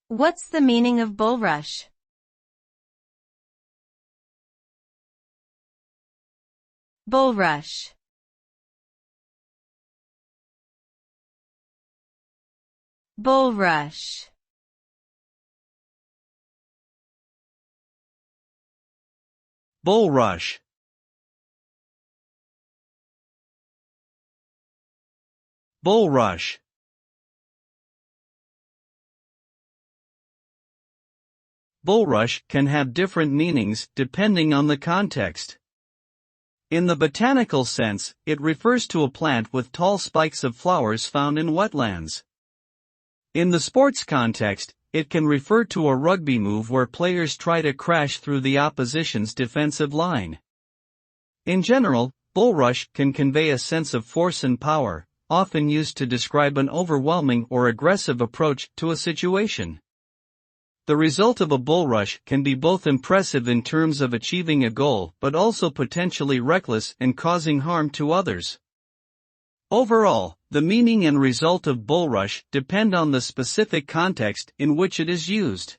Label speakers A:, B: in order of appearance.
A: What's the meaning of bullrush? Bullrush. Bullrush.
B: Bullrush. Bullrush. Bullrush can have different meanings depending on the context. In the botanical sense, it refers to a plant with tall spikes of flowers found in wetlands. In the sports context, it can refer to a rugby move where players try to crash through the opposition's defensive line. In general, bullrush can convey a sense of force and power, often used to describe an overwhelming or aggressive approach to a situation. The result of a bullrush can be both impressive in terms of achieving a goal but also potentially reckless and causing harm to others. Overall, the meaning and result of bullrush depend on the specific context in which it is used.